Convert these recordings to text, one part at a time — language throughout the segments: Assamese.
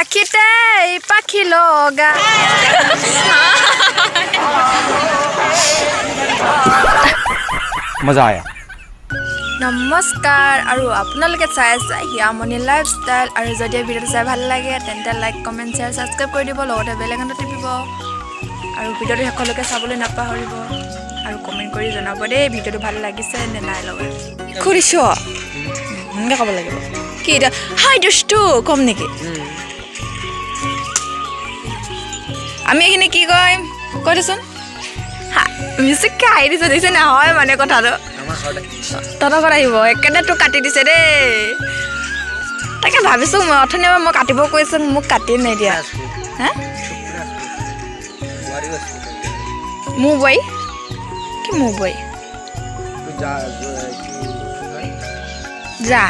আখিতে পাখি লগা मजा आया নমস্কাৰ আৰু আপোনালোকে চাই আছে হিয়ামণি লাইফষ্টাইল আৰু যদি ভিডিঅ'টো চাই ভাল লাগে তেন্তে লাইক কমেণ্ট শ্বেয়াৰ ছাবস্ক্ৰাইব কৰি দিব লগতে বেল আইকনটো টিপিব আৰু ভিডিঅ'টো শেষলৈকে চাবলৈ নাপাহৰিব আৰু কমেণ্ট কৰি জনাব দেই ভিডিঅ'টো ভাল লাগিছে নে নাই লগা খুৰিছ এনেকৈ ক'ব লাগিব কি এতিয়া হাই দোস্তু কম নেকি আমি এইখিনি কি কৰিম কৈ দেচোন মিউজিককে আহি দিছে দিছে নহয় মানে কথাটো তহঁতৰ ঘৰত আহিব একেবাৰে তোক কাটি দিছে দেই তাকে ভাবিছোঁ মই অথনি মই কাটিব কৈছোঁ মোক কাটি নিদিয়া হা মোৰ বৈ কি মোৰ বৈ যা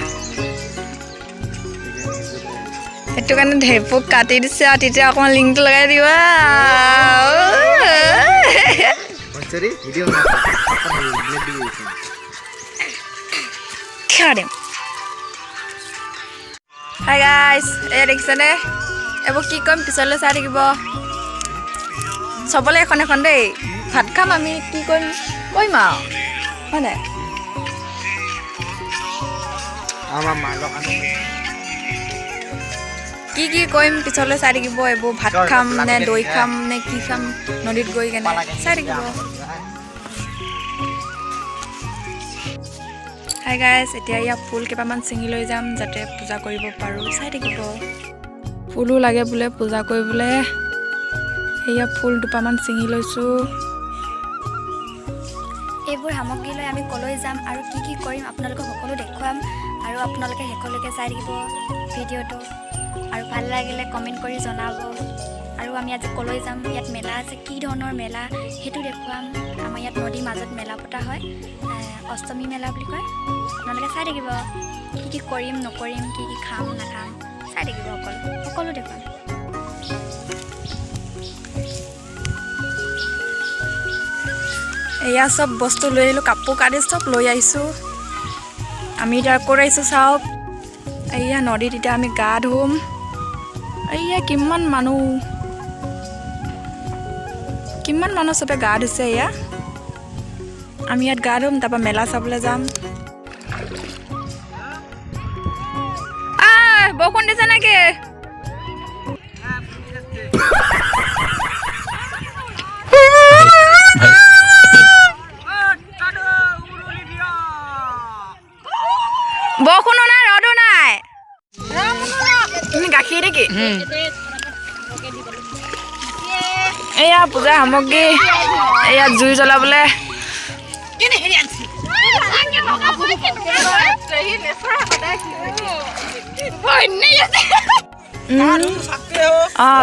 সেইটো কাৰণে ঢেপক কাটি দিছে আৰু তেতিয়া অকণমান লিংকটো লগাই দিবা হাই গাইছ এয়া দেখিছেনে এইবোৰ কি কৰিম পিছলৈ চাই থাকিব চবলৈ এখন এখন দেই ভাত খাম আমি কি কৰিম কৰিম আৰু হয় নাই কি কি কৰিম পিছলৈ চাই থাকিব এইবোৰ ভাত খাম নে দৈ খাম নে কি খাম নদীত গৈ কেনে চাই থাকিব হাই গাইছ এতিয়া ইয়াত ফুল কেইটামান ছিঙি লৈ যাম যাতে পূজা কৰিব পাৰোঁ চাই থাকিব ফুলো লাগে বোলে পূজা কৰিবলৈ এয়া ফুল দুটামান ছিঙি লৈছোঁ এইবোৰ সামগ্ৰী লৈ আমি কলৈ যাম আৰু কি কি কৰিম আপোনালোকক সকলো দেখুৱাম আৰু আপোনালোকে শেষলৈকে চাই থাকিব ভিডিঅ'টো আৰু ভাল লাগিলে কমেণ্ট কৰি জনাব আৰু আমি আজি কলৈ যাম ইয়াত মেলা আছে কি ধৰণৰ মেলা সেইটো দেখুৱাম আমাৰ ইয়াত নদীৰ মাজত মেলা পতা হয় অষ্টমী মেলা বুলি কয় আপোনালোকে চাই থাকিব কি কি কৰিম নকৰিম কি কি খাম নাখাম চাই থাকিব সকলো দেখুৱাম এয়া চব বস্তু লৈ আহিলোঁ কাপোৰ কানি চব লৈ আহিছোঁ আমি এতিয়া ক'ত আহিছোঁ চাওক এয়া নদীত এতিয়া আমি গা ধুম এয়া কিমান মানুহ চবে গা ধুইছে এয়া আমি ইয়াত গা ধুম তাৰপৰা মেলা চাবলৈ যাম বৰষুণ দিছে নেকি বৰষুণো নাই ৰ'দো নাই তুমি গাখীৰ নেকি এয়া পূজাৰ সামগ্ৰী এয়া জুই জ্বলাবলৈ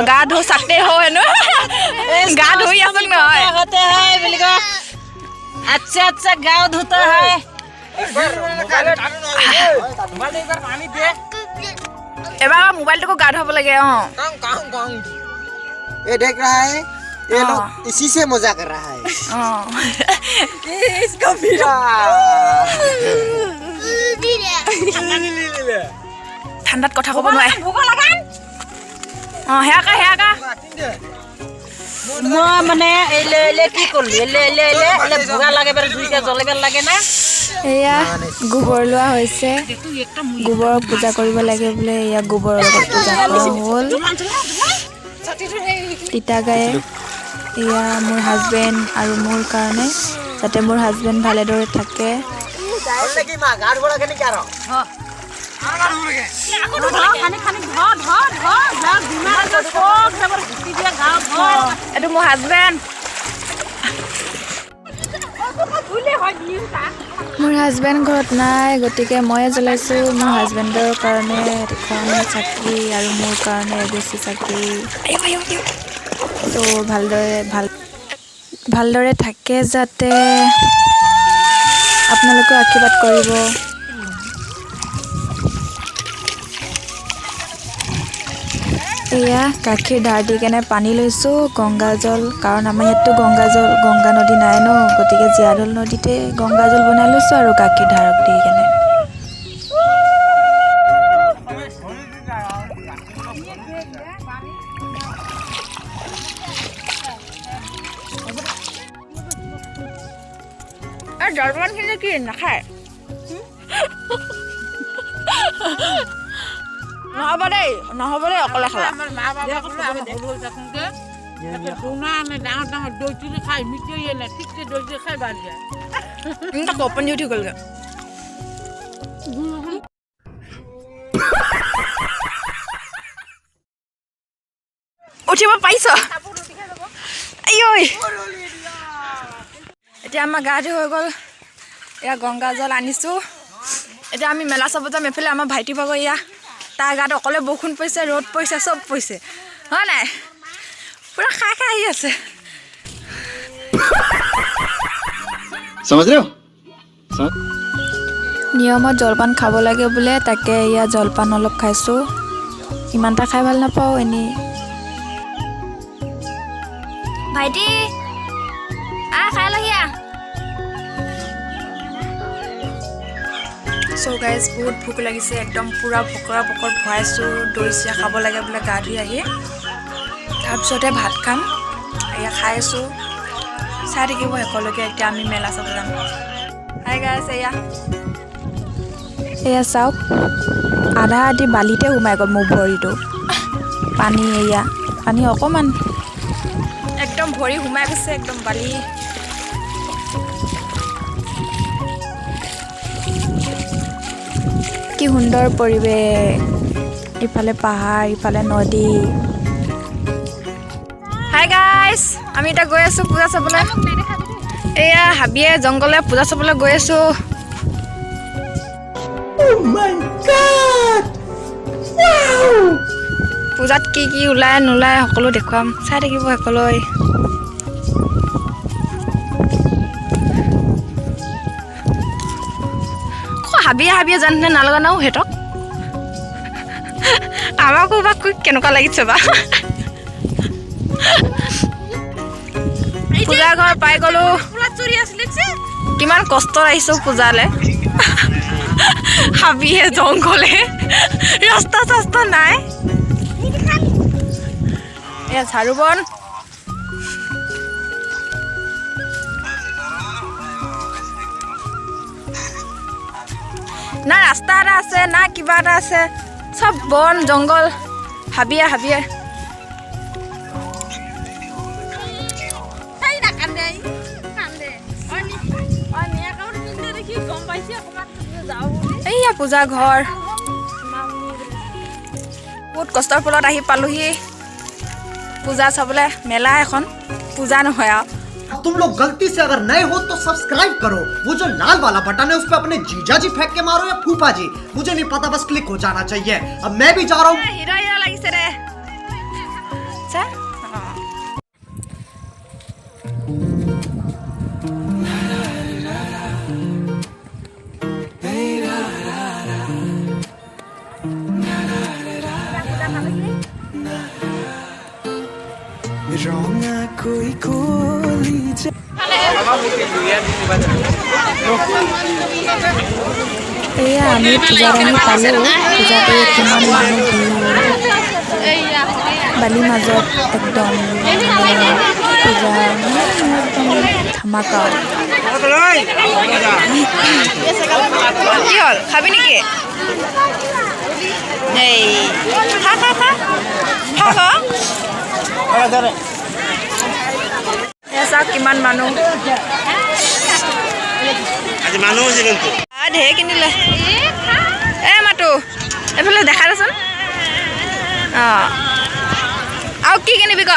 গা ধো চাকতে হয় গা ধুই আছো নহয় अच्छा अच्छा गाँव धोता है এবাৰ মোবাইলটোকো গা ধুব লাগে ये देख रहा है ये लोग इसी से मजा कर रहा है इसको ঠাণ্ডাত কথা ক'ব নোৱাৰে সেয়াকা মই মানে এলে কি কৰিলি এলে ভোগা লাগে বাৰু দুইটা জ্বলিব লাগে না এয়া গোবৰ লোৱা হৈছে গোবৰক পূজা কৰিব লাগে বোলে এয়া গোবৰৰ লগত পূজা কৰা হ'ল তিতা গায়ে এয়া মোৰ হাজবেণ্ড আৰু মোৰ কাৰণে যাতে মোৰ হাজবেণ্ড ভালেদৰে থাকে এইটো মোৰ হাজবেণ্ড মোৰ হাজবেণ্ড ঘৰত নাই গতিকে ময়ে জ্বলাইছোঁ মোৰ হাজবেণ্ডৰ কাৰণে এখন চাকি আৰু মোৰ কাৰণে এগছি চাকি ত' ভালদৰে থাকে যাতে আপোনালোকেও আশীৰ্বাদ কৰিব এয়া গাখীৰ ধাৰ দি কেনে পানী লৈছোঁ গংগাজল কাৰণ আমাৰ ইয়াততো গংগা নদী নাই ন গতিকে জীয়াঢল নদীতে গংগাজল বনাই লৈছোঁ আৰু গাখীৰ ধাৰক দি কেনে জলপানখিনি কি নাখায় নহ'ব দেই অকলে খাবা আমাৰ মা বাবা বোলে আমি সৰু হৈ থাকোঁতে দৌনা আমি ডাঙৰ ডাঙৰ দৈ চিৰি খাই মিঠৈয়ে নাই ঠিকছে দৈ চিৰি খাই বাদ যায় তাক অপন উঠি গ'লগৈ উঠিব পাৰিছ আইঐ এতিয়া আমাৰ গা ধুই হৈ গ'ল এয়া গংগা জল আনিছোঁ এতিয়া আমি মেলা চাব যাম এফালে আমাৰ ভাইটি পাব এয়া তাৰ গাত অকলে বৰষুণ পৰিছে ৰ'দ পৰিছে চব পৰিছে হয় নাই পুৰা খাই আহি আছে समझ रहे हो নিয়মত জলপান খাব লাগে বোলে তাকে এয়া জলপান অলপ খাইছোঁ ইমান এটা খাই ভাল নাপাওঁ এনেই ভাইটি খাই লহিয়া চ' গাইজ বহুত ভোক লাগিছে একদম পূৰা পকৰা পকৰত ভৰাইছোঁ দৈ চিৰা খাব লাগে বোলে গা ধুই আহি তাৰপিছতে ভাত খাম এয়া খাই আছোঁ চাই থাকিব শেষলৈকে এতিয়া আমি মেলা চাব যাম হাই গাইজ এয়া চাওক আধা আধি বালিতে সোমাই গ'ল মোৰ ভৰিটো পানী পানী অকণমান একদম ভৰি সোমাই গৈছে একদম বালি কি সুন্দৰ পৰিৱেশ ইফালে পাহাৰ ইফালে নদী হাই গাইজ আমি এতিয়া গৈ আছোঁ পূজা চাবলৈ এয়া হাবিয়ে জংঘলে পূজা চাবলৈ গৈ আছোঁ পূজাত কি কি ওলাই নোলায় সকলো দেখুৱাম চাই থাকিব সকলোৱে হাবিয়ে জানে নালাগা নাও সিহঁতক আমাকো বা কেনেকুৱা লাগিছে বা পূজা ঘৰ পাই গ'লো কিমান কষ্ট আহিছোঁ পূজালৈ হাবিয়ে জংঘলে ৰাস্তা চাস্তা নাই এয়া ঝাৰু বন না ৰাস্তা এটা আছে না কিবা এটা আছে চব বন জংঘল হাবিয়ে এইয়া পূজা ঘৰ বহুত কষ্টৰ ফলত আহি পালোহি পূজা চাবলৈ মেলা এখন পূজা নহয় আৰু तुम लोग गलती से अगर नए हो तो सब्सक्राइब करो वो जो लाल वाला बटन है उस पर अपने जीजा जी फेंक के मारो या फूफा जी मुझे नहीं पता बस क्लिक हो जाना चाहिए अब मैं भी जा रहा हूँ হিৰো লাগিছে ৰে চা এয়া আমি পূজাত আমি পালোঁ পূজাটো কিমান মানুহ বালিৰ মাজত একদম পূজা ধামাকা কি হ'ল খাবি নেকি এই চাওক কিমান মানুহ ঢেৰ কিনিলে মাতো এইফালে দেখাই দেচোন অঁ আৰু কি কিনিবি ক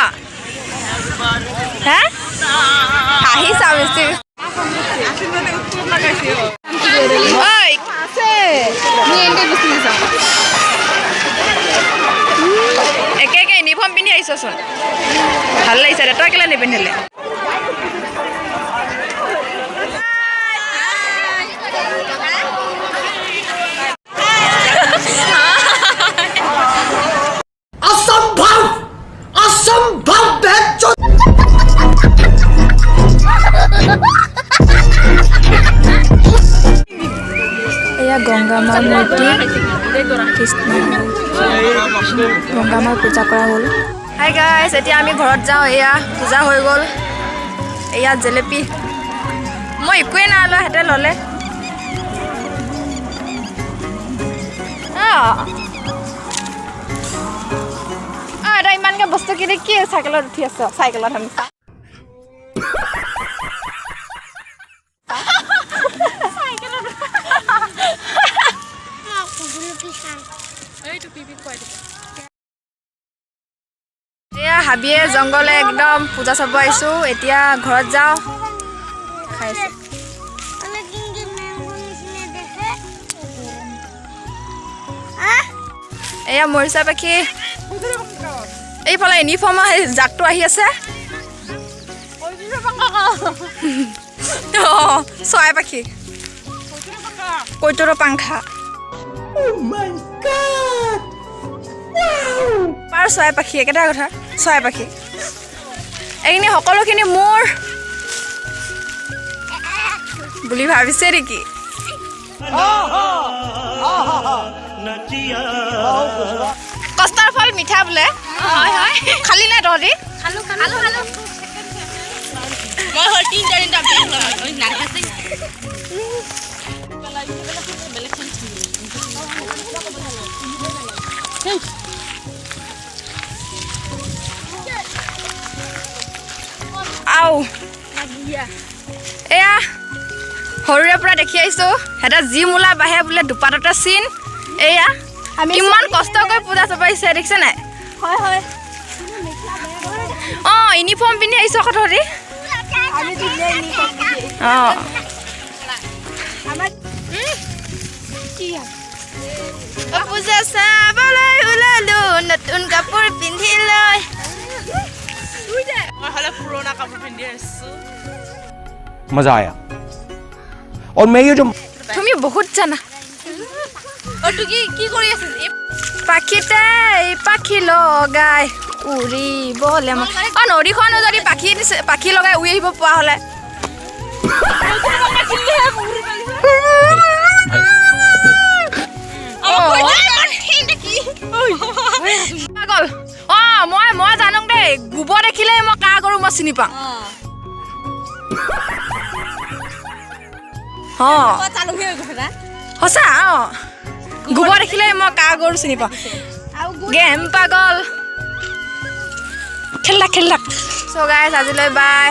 হে হাঁহি চাওঁ বেছি একে ইউনিফৰ্ম পিন্ধি আহিছচোন ভাল লাগিছে দে তই কেলে নিপিন্ধিলে असंभव असंभव এয়া গংগামাৰ মূৰ্তি কৃষ্ণ গংগামাৰ পূজা কৰা হ'ল হাই গাইছ এতিয়া আমি ঘৰত যাওঁ এয়া পূজা হৈ গ'ল এয়া জেলেপি মই একোৱে নাই লোৱা হেঁতে ল'লে এটা ইমানকে বস্তু কিনি কি চাইকেলত উঠি আছ চাইকেলত আমি এতিয়া হাবিয়ে জংঘলে একদম পূজা চাব আহিছোঁ এতিয়া ঘৰত যাওঁ খাইছোঁ এয়া মৰিচা পাখি এইফালে ইউনিফৰ্মৰ সেই জাকটো আহি আছে চৰাই পাখি কৈতৰা পাংখা পাৰ চৰাই পাখি একেটা কথা চৰাই পাখি এইখিনি সকলোখিনি মোৰ বুলি ভাবিছে নেকি কষ্টৰ ফল মিঠা বোলে খালি নাই তহঁতি আও এয়া সৰুৰে পৰা দেখি আহিছোঁ সিহঁতে যি মূলা বাঢ়ে বোলে দুপাততে চিন এয়া কিমান কষ্ট কৰি পূজা চাব আহিছে দেখিছে নাই অঁ ইউনিফৰ্ম পিন্ধি আহিছোঁ আকৌ তহঁতি অঁ পূজা চাবলৈ ওলালো নতুন কাপোৰ পিন্ধি লৈ मजा आया और मैं ये जो তুমি বহুত জানা পাখিতে পাখি লগাই উৰিবলে নদীখনো যদি পাখি লগাই উৰি আহিব পৰা হ'লে পাগল অঁ মই জানো দেই গোবৰ দেখিলে মই কা গৰু মই চিনি পাওঁ সঁচা অঁ গোবৰ দেখিলে মই কা গৰু চিনি পাওঁ গেম পাগল খেলাক চ' গাইজ আজিলৈ বাই